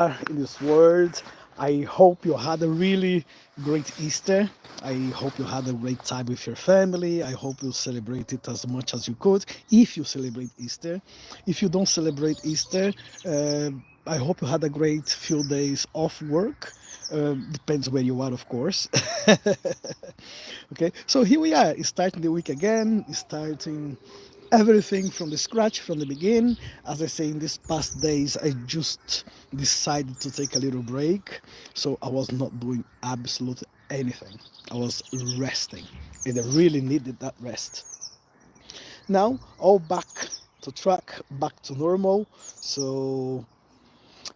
in this world. I hope you had a really great Easter. I hope you had a great time with your family. I hope you celebrate it as much as you could, if you celebrate Easter. If you don't celebrate Easter, I hope you had a great few days off work. Depends where you are, of course. Okay, so here we are, starting the week again, starting everything from the scratch, from the beginning. As I say, in these past days, I just decided to take a little break, so I was not doing absolutely anything. I was resting, and I really needed that rest. Now, all back to track, back to normal. So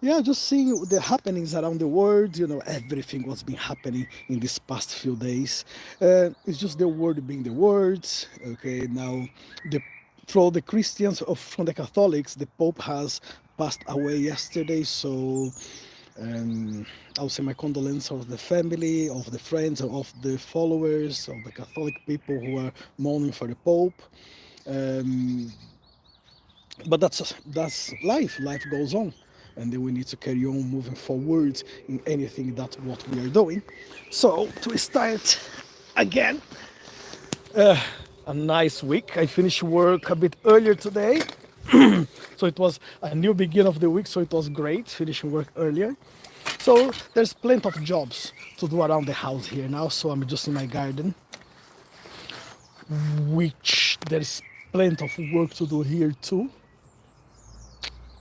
yeah, just seeing the happenings around the world, everything what's been happening in these past few days. It's just the word being the words. Okay, now the for the Christians or from the Catholics, the Pope has passed away yesterday. So I'll say my condolences of the family, of the friends, of the followers, of the Catholic people who are mourning for the Pope. Um, but that's life. Life goes on, and then we need to carry on moving forward in anything that what we are doing. So to start again, a nice week. I finished work a bit earlier today, so it was a new beginning of the week. So it was great finishing work earlier. So there's plenty of jobs to do around the house here now. So I'm just in my garden, which there is plenty of work to do here too.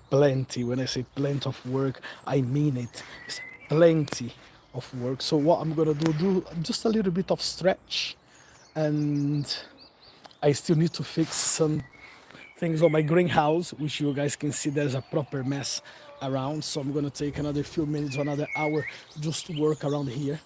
Plenty. When I say plenty of work, I mean it. It's plenty of work. So what I'm gonna do just a little bit of stretch, and I still need to fix some things on my greenhouse, which you guys can see there's a proper mess around. So I'm gonna take another few minutes, another hour, just to work around here.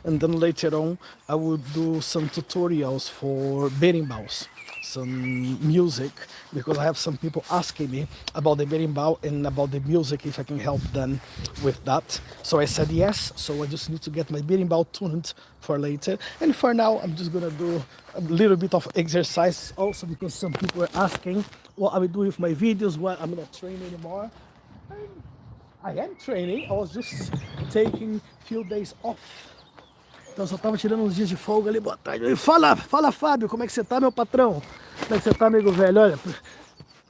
And then later on I will do some tutorials for berimbau, some music, because I have some people asking me about the berimbau and about the music, if I can help them with that. So I said yes, so I just need to get my berimbau tuned for later. And for now I'm just gonna do a little bit of exercise also, because some people are asking what I will do with my videos, why I'm not training anymore. I am training, I was just taking few days off. Então só tava tirando uns dias de folga ali, boa tarde. Fala Fábio, como é que você tá, meu patrão? Como é que você tá, amigo velho? Olha,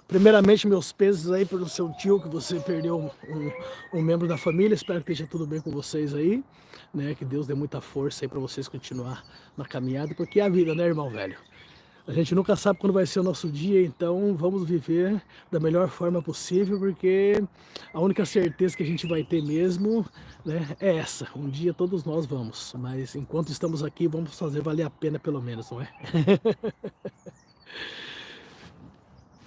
primeiramente meus pesos aí pelo seu tio, que você perdeu um membro da família. Espero que esteja tudo bem com vocês aí, né? Que Deus dê muita força aí pra vocês continuar na caminhada, porque é a vida, né, irmão velho? A gente nunca sabe quando vai ser o nosso dia, então vamos viver da melhor forma possível, porque a única certeza que a gente vai ter mesmo, né, é essa. Um dia todos nós vamos, mas enquanto estamos aqui, vamos fazer valer a pena pelo menos, não é?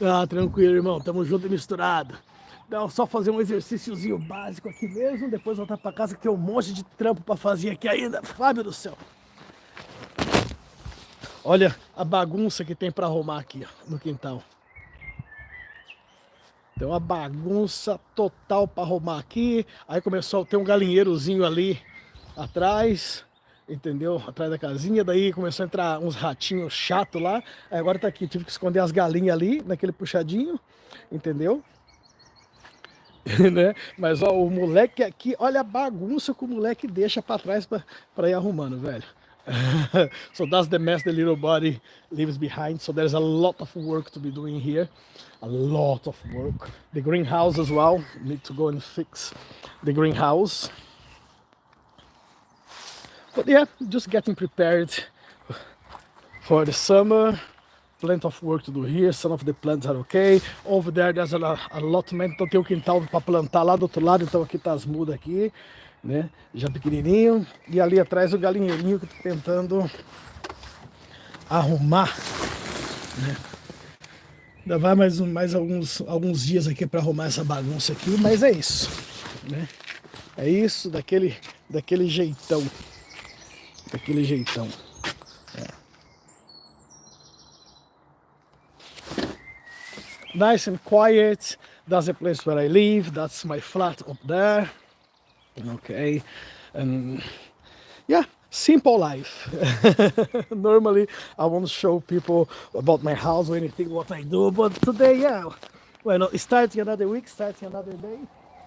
Ah, tranquilo, irmão, tamo junto e misturado. Então, só fazer um exercíciozinho básico aqui mesmo, depois voltar pra casa que tem um monte de trampo pra fazer aqui ainda. Fábio do céu. Olha a bagunça que tem para arrumar aqui, ó, no quintal. Tem uma bagunça total para arrumar aqui. Aí começou a ter um galinheirozinho ali atrás, entendeu? Atrás da casinha. Daí começou a entrar uns ratinhos chatos lá. Aí agora tá aqui, tive que esconder as galinhas ali, naquele puxadinho, entendeu? Né? Mas ó, o moleque aqui, olha a bagunça que o moleque deixa para trás para ir arrumando, velho. So that's the mess the little body leaves behind. So there's a lot of work to be doing here, a lot of work. The greenhouse as well, need to go and fix the greenhouse. But yeah, just getting prepared for the summer. Plenty of work to do here. Some of the plants are okay. Over there there's a lot, então tem o quintal para plantar lá do outro lado, então aqui tá as mudas aqui, né? Já pequenininho. E ali atrás o galinheirinho que eu tô tentando arrumar, né? Ainda vai mais alguns dias aqui para arrumar essa bagunça aqui, mas é isso, né? É isso, daquele jeitão. Daquele jeitão. Nice and quiet. That's the place where I live. That's my flat up there. Okay, and yeah, simple life. Normally I won't show people about my house or anything what I do, but today, yeah, well, starting another week, starting another day,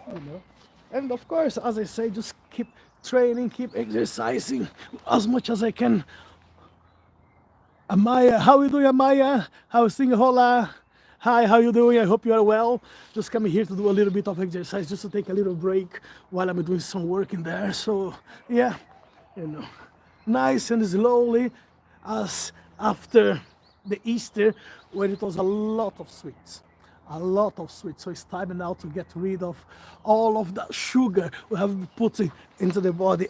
you know. And of course, as I say, just keep training, keep exercising as much as I can. Amaya, how you doing, Amaya? How's things? Hola. Hi, how you doing? I hope you are well. Just coming here to do a little bit of exercise, just to take a little break while I'm doing some work in there. So yeah, you know, nice and slowly, as after the Easter, when it was a lot of sweets. A lot of sweets. So it's time now to get rid of all of that sugar we have been putting into the body.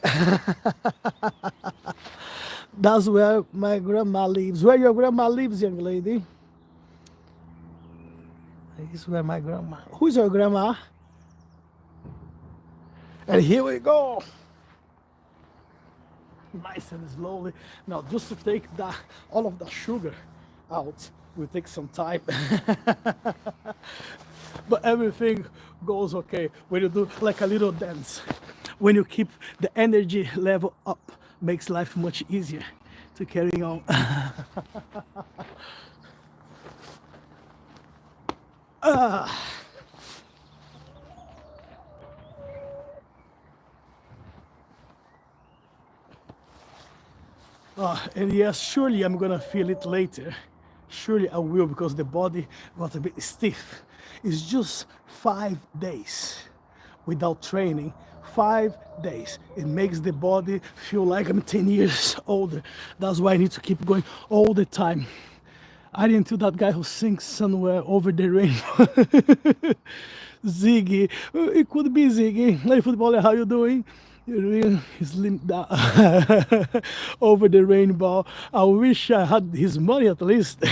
That's where my grandma lives. Where your grandma lives, young lady? This is where my grandma. Who's your grandma? And here we go. Nice and slowly. Now, just to take that all of the sugar out will take some time. But everything goes okay when you do like a little dance. When you keep the energy level up, makes life much easier to carry on. And yes, surely I'm gonna feel it later. Surely I will, because the body got a bit stiff. It's just 5 days without training. 5 days. It makes the body feel like I'm 10 years older. That's why I need to keep going all the time. I didn't do that guy who sings somewhere over the rainbow. Ziggy. It could be Ziggy. Hey, footballer, how you doing? You really slim down over the rainbow. I wish I had his money at least.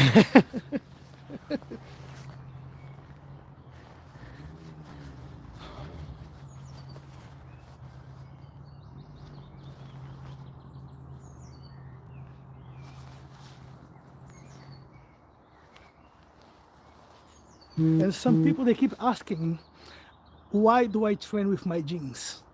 And some people, they keep asking, why do I train with my jeans?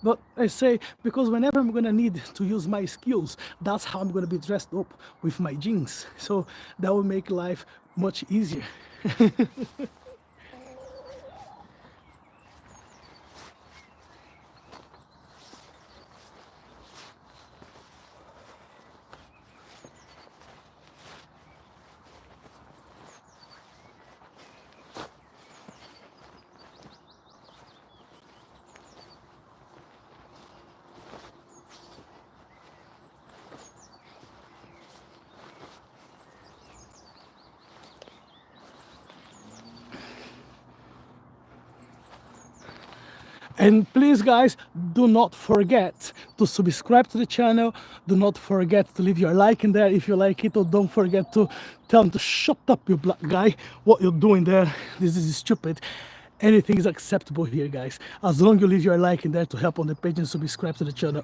But I say, because whenever I'm gonna need to use my skills, that's how I'm gonna be dressed up with my jeans. So that will make life much easier. And please, guys, do not forget to subscribe to the channel. Do not forget to leave your like in there if you like it, or don't forget to tell them to shut up, you black guy. What you're doing there, this is stupid. Anything is acceptable here, guys, as long as you leave your like in there to help on the page and subscribe to the channel.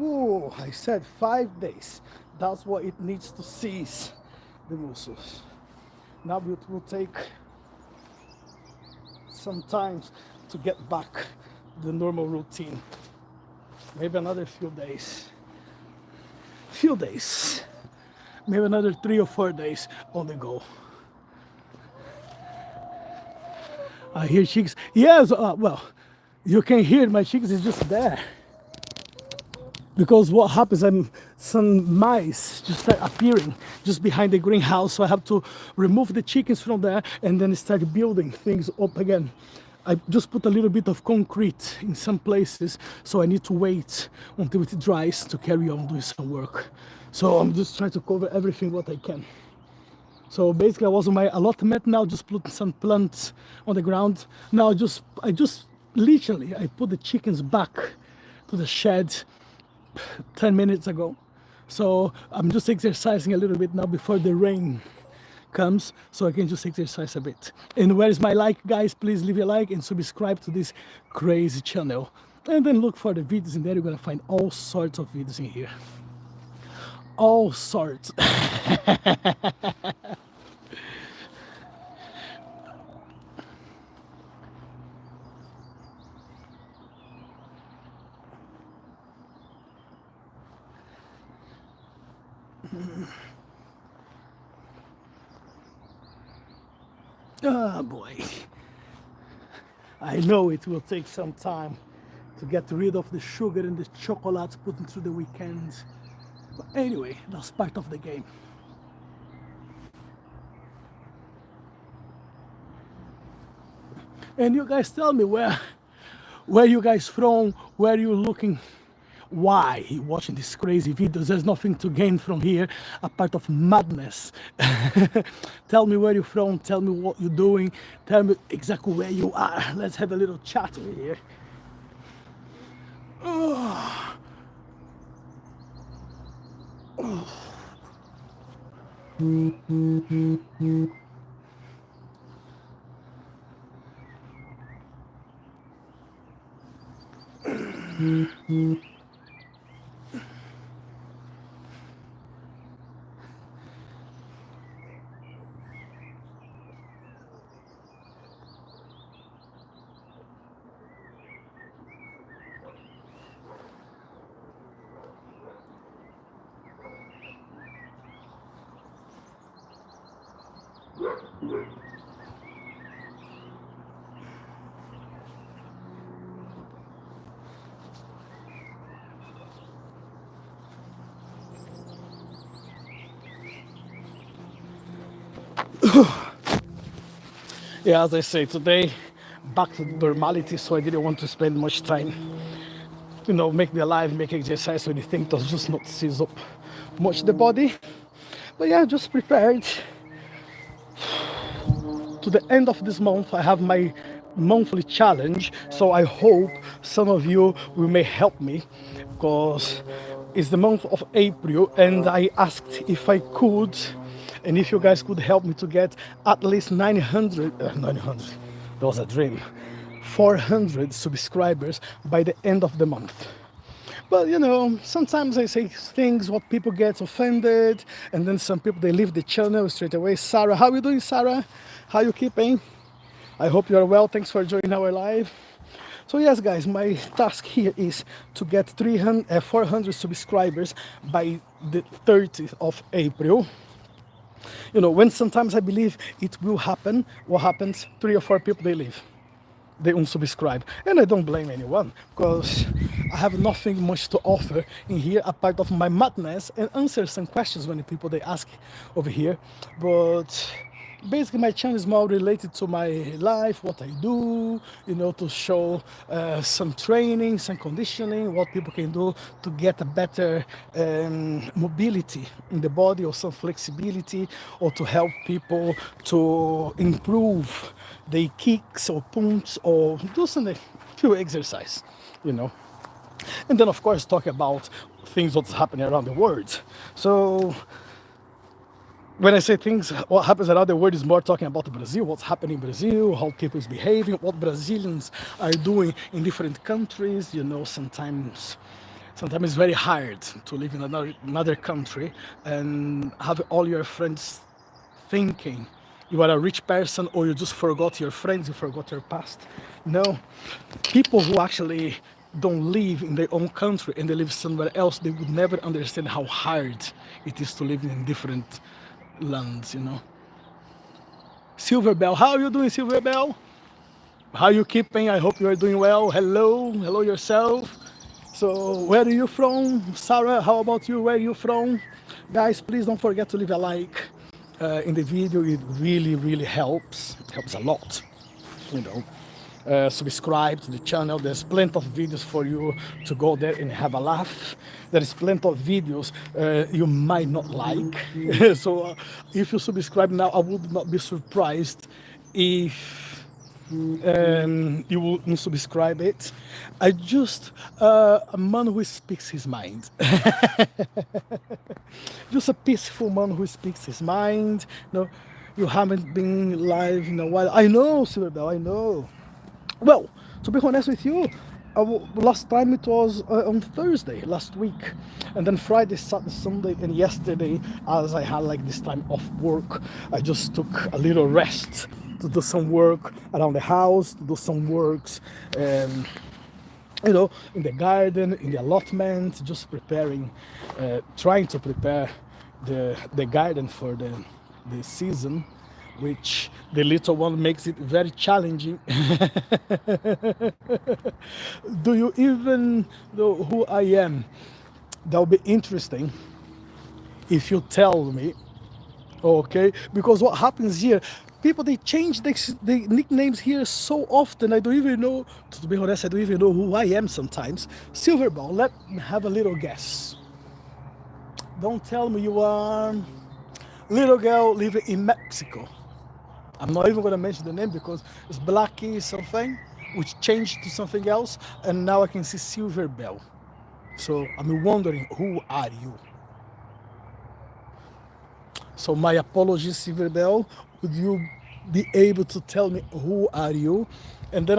Oh, I said 5 days. That's what it needs to seize the muscles. Now it will take some time to get back to the normal routine. Maybe another few days. Few days. Maybe another 3 or 4 days on the go. I hear chicks. Yes, well, you can hear my chicks is just there. Because what happens, some mice just start appearing just behind the greenhouse, so I have to remove the chickens from there and then start building things up again. I just put a little bit of concrete in some places, so I need to wait until it dries to carry on doing some work. So I'm just trying to cover everything what I can. So basically I was on my allotment now, just put some plants on the ground. Now I just literally I put the chickens back to the shed 10 minutes ago. So I'm just exercising a little bit now before the rain comes, so I can just exercise a bit. And where is my like, guys? Please leave a like and subscribe to this crazy channel. And then look for the videos in there. You're gonna find all sorts of videos in here. All sorts. Ah, boy. I know it will take some time to get rid of the sugar and the chocolate put into the weekends. But anyway, that's part of the game. And you guys tell me where you guys from, where you looking, why you watching these crazy videos. There's nothing to gain from here apart of madness. Tell me where you're from, tell me what you're doing, tell me exactly where you are. Let's have a little chat over here. Oh. Yeah, as I say, today back to normality, so I didn't want to spend much time, make me alive, make exercise, so anything does just not seize up much the body. But yeah, just prepared. To the end of this month, I have my monthly challenge, so I hope some of you will may help me, because it's the month of April, and I asked if I could, and if you guys could help me to get at least 900, that was a dream, 400 subscribers by the end of the month. But sometimes I say things what people get offended, and then some people they leave the channel straight away. Sarah, how you doing, Sarah? How you keeping? I hope you are well. Thanks for joining our live. So yes, guys, my task here is to get 400 subscribers by the 30th of April. When sometimes I believe it will happen, what happens? 3 or 4 people they leave. They unsubscribe, and I don't blame anyone, because I have nothing much to offer in here apart of my madness and answer some questions when the people they ask over here. But basically my channel is more related to my life, what I do, to show some training, some conditioning, what people can do to get a better mobility in the body, or some flexibility, or to help people to improve their kicks or punts, or do some few exercise, and then of course talk about things what's happening around the world. So when I say things, what happens around the world is more talking about Brazil, what's happening in Brazil, how people is behaving, what Brazilians are doing in different countries. Sometimes it's very hard to live in another country and have all your friends thinking you are a rich person, or you just forgot your friends, you forgot your past. No, people who actually don't live in their own country and they live somewhere else, they would never understand how hard it is to live in different lands. Silver Bell, how are you doing, Silver Bell? How you keeping? I hope you are doing well. Hello yourself. So where are you from? Sarah, how about you? Where are you from? Guys, please don't forget to leave a like in the video. It really helps. It helps a lot. Subscribe to the channel. There's plenty of videos for you to go there and have a laugh. There is plenty of videos you might not like. So if you subscribe now, I would not be surprised if you will unsubscribe it. I just a man who speaks his mind. Just a peaceful man who speaks his mind. You haven't been live in a while. I know, Silver Bell, I know. Well, to be honest with you, last time it was on Thursday last week, and then Friday, Saturday, Sunday, and yesterday, as I had like this time off work, I just took a little rest to do some work around the house, to do some works, in the garden, in the allotment, just preparing, trying to prepare the garden for the season, which the little one makes it very challenging. Do you even know who I am? That would be interesting if you tell me. Okay, because what happens here, people they change the nicknames here so often. I don't even know, to be honest, I don't even know who I am sometimes. Silverball, let me have a little guess. Don't tell me you are little girl living in Mexico. I'm not even gonna mention the name because it's Blacky something, which changed to something else, and now I can see Silverbell. So I'm wondering, who are you? So my apologies, Silverbell. Would you be able to tell me who are you? And then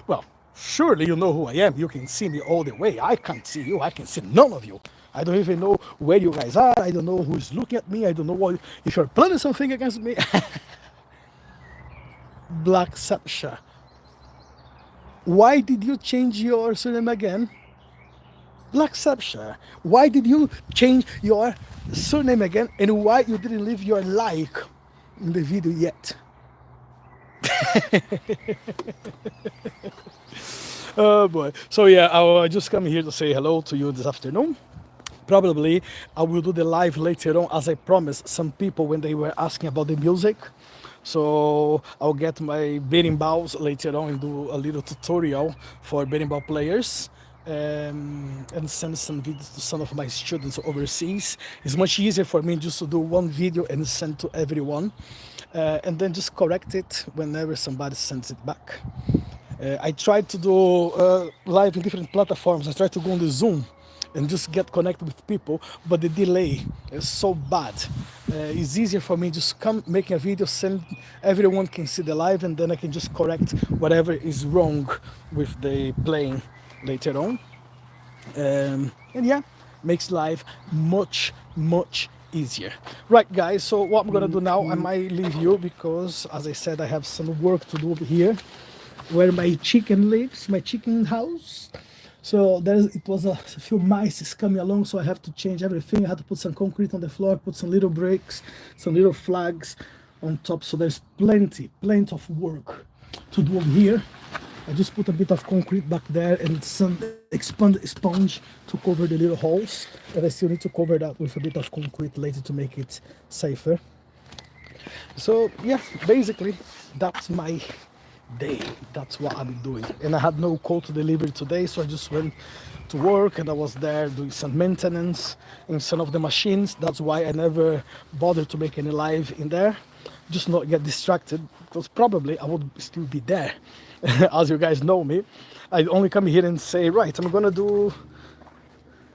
well, surely you know who I am. You can see me all the way. I can't see you. I can see none of you. I don't even know where you guys are. I don't know who's looking at me. I don't know if you're planning something against me. Black Sapsha. Why did you change your surname again? Black Sapsha. Why did you change your surname again, and why you didn't leave your like in the video yet? Oh boy. So yeah, I just come here to say hello to you this afternoon. Probably I will do the live later on, as I promised some people when they were asking about the music. So I'll get my berimbau's later on and do a little tutorial for berimbau players, and send some videos to some of my students overseas. It's much easier for me just to do one video and send to everyone, and then just correct it whenever somebody sends it back. I tried to do live in different platforms. I tried to go on the Zoom and just get connected with people, but the delay is so bad. It's easier for me just come making a video, send, everyone can see the live, and then I can just correct whatever is wrong with the playing later on. And yeah, makes life much easier. Right guys, so what I'm gonna do now, I might leave you because as I said, I have some work to do over here where my chicken lives, my chicken house. So it was a few mice is coming along, so I have to change everything. I had to put some concrete on the floor, put some little bricks, some little flags on top. So there's plenty of work to do over here. I just put a bit of concrete back there and some expanded sponge to cover the little holes, and I still need to cover that with a bit of concrete later to make it safer. So yeah, basically that's my day. That's what I'm doing. And I had no call to deliver today, so I just went to work and I was there doing some maintenance in some of the machines. That's why I never bothered to make any live in there, just not get distracted, because probably I would still be there. As you guys know me, I only come here and say, right, I'm gonna do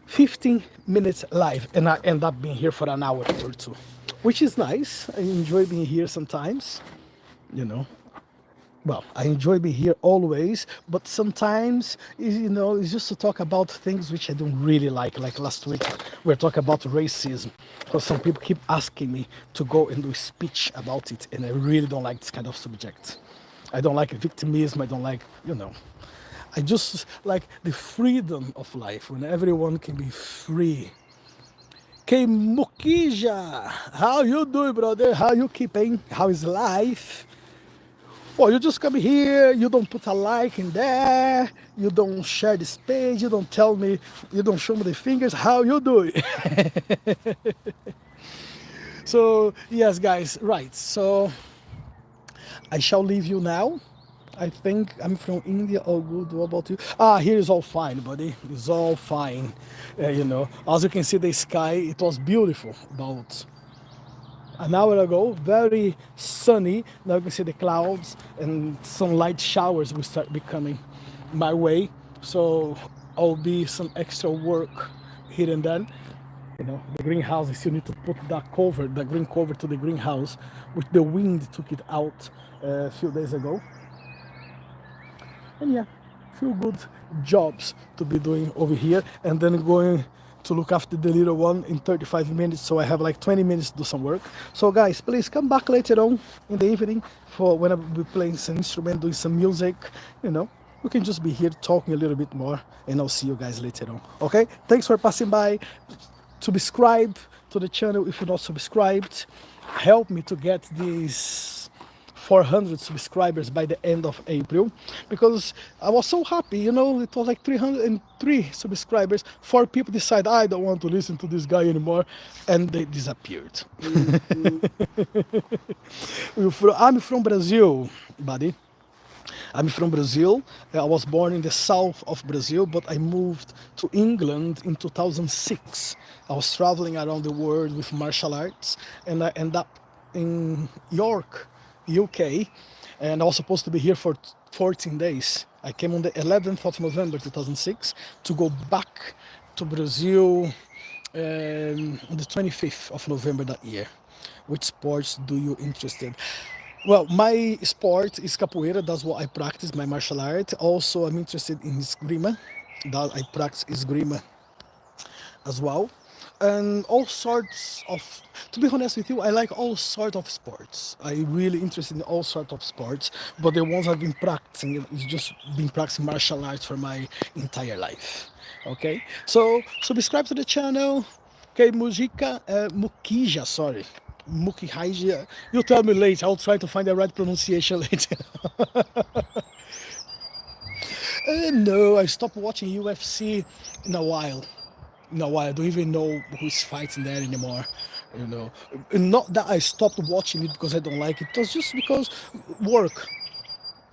15 minutes live, and I end up being here for an hour or two, which is nice. I enjoy being here sometimes, you know. Well, I enjoy being here always, but sometimes, it's just to talk about things which I don't really like. Like last week, we were talking about racism, because some people keep asking me to go and do a speech about it, and I really don't like this kind of subject. I don't like victimism, I don't like, I just like the freedom of life, when everyone can be free. K Mukija, how you doing, brother? How you keeping? How is life? Well, you just come here, you don't put a like in there, you don't share this page, you don't tell me, you don't show me the fingers, how you doing? So, yes guys, right, so I shall leave you now. I think I'm from India. All good. What about you? Here is all fine, buddy. It's all fine. As you can see, the sky, it was beautiful about an hour ago, very sunny. Now you can see the clouds and some light showers will start becoming my way. So I'll be some extra work here and then. The greenhouse, I still need to put that cover, the green cover to the greenhouse, which the wind took it out a few days ago. And yeah, few good jobs to be doing over here, and then going to look after the little one in 35 minutes, so I have like 20 minutes to do some work. So guys, please come back later on in the evening for when I will be playing some instrument, doing some music. We can just be here talking a little bit more, and I'll see you guys later on. Okay, thanks for passing by. Subscribe to the channel if you're not subscribed. Help me to get these 400 subscribers by the end of April, because I was so happy, you know, it was like 303 subscribers. 4 people decide I don't want to listen to this guy anymore, and they disappeared. I'm from Brazil, buddy. I'm from Brazil. I was born in the south of Brazil, but I moved to England in 2006. I was traveling around the world with martial arts, and I ended up in York, UK, and I was supposed to be here for 14 days. I came on the 11th of November 2006 to go back to Brazil on the 25th of November that year. Which sports do you interested? Well, my sport is capoeira. That's what I practice, my martial art. Also, I'm interested in esgrima. That I practice esgrima as well. And all sorts of, to be honest with you, I like all sorts of sports. I'm really interested in all sorts of sports, but the ones I've been practicing is just been practicing martial arts for my entire life. Okay, so subscribe to the channel. Okay, Mukija, sorry. Mukija. You tell me later. I'll try to find the right pronunciation later. No, I stopped watching UFC in a while. No, I don't even know who's fighting there anymore. You know, not that I stopped watching it because I don't like it. It was just because work.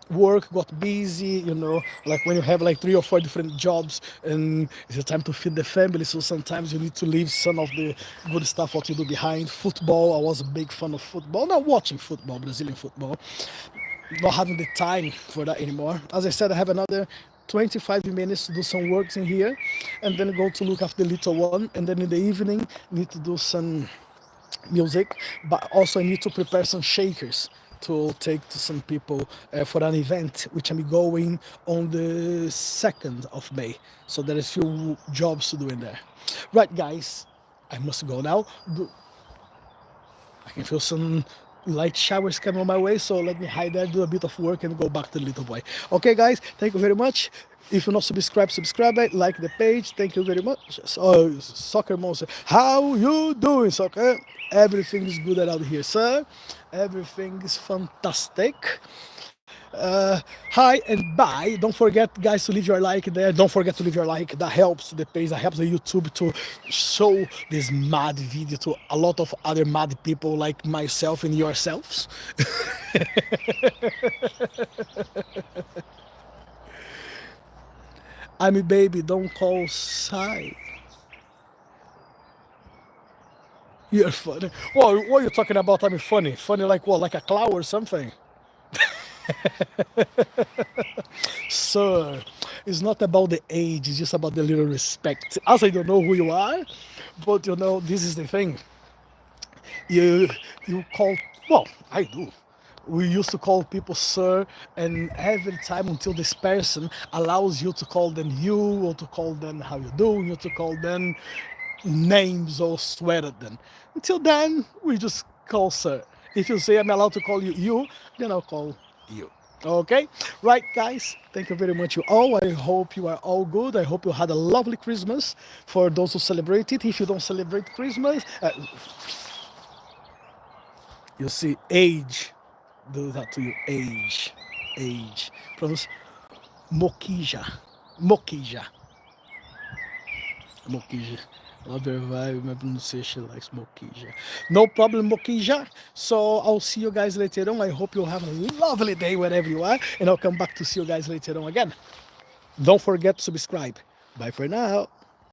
Work got busy, you know, like when you have like 3 or 4 different jobs and it's a time to feed the family, so sometimes you need to leave some of the good stuff what you do behind. Football, I was a big fan of football, not watching football, Brazilian football, not having the time for that anymore. As I said, I have another 25 minutes to do some works in here and then go to look after the little one, and then in the evening need to do some music, but also I need to prepare some shakers to take to some people for an event which I'm going on the 2nd of May. So there is few jobs to do in there. Right, guys, I must go now. I can feel some light showers coming on my way, so let me hide there, do a bit of work, and go back to the little boy. Okay, guys, thank you very much. If you're not subscribed, subscribe, like the page. Thank you very much. Oh, Soccer Monster, how you doing, Soccer? Everything is good around here, sir. Everything is fantastic. Hi and bye. Don't forget, guys, to leave your like there. Don't forget to leave your like. That helps the page, that helps the YouTube to show this mad video to a lot of other mad people like myself and yourselves. I'm a baby, don't call Sai. You're funny. What are you talking about? I'm funny. Funny like what? Like a clown or something? Sir, it's not about the age, it's just about the little respect. As I don't know who you are, but you know, this is the thing. You call, well, I do. We used to call people sir, and every time until this person allows you to call them you, or to call them how you doing, or to call them names or swear at them. Until then, we just call sir. If you say I'm allowed to call you you, then I'll call you. Okay? Right, guys? Thank you very much, you all. I hope you are all good. I hope you had a lovely Christmas for those who celebrate it. If you don't celebrate Christmas, you see, age. Do that to you, age. Age. Pronounce Mokija. Mokija. Mokija. Love your vibe, my pronunciation like Mokija. No problem, Mokija. So I'll see you guys later on. I hope you have a lovely day wherever you are, and I'll come back to see you guys later on again. Don't forget to subscribe. Bye for now.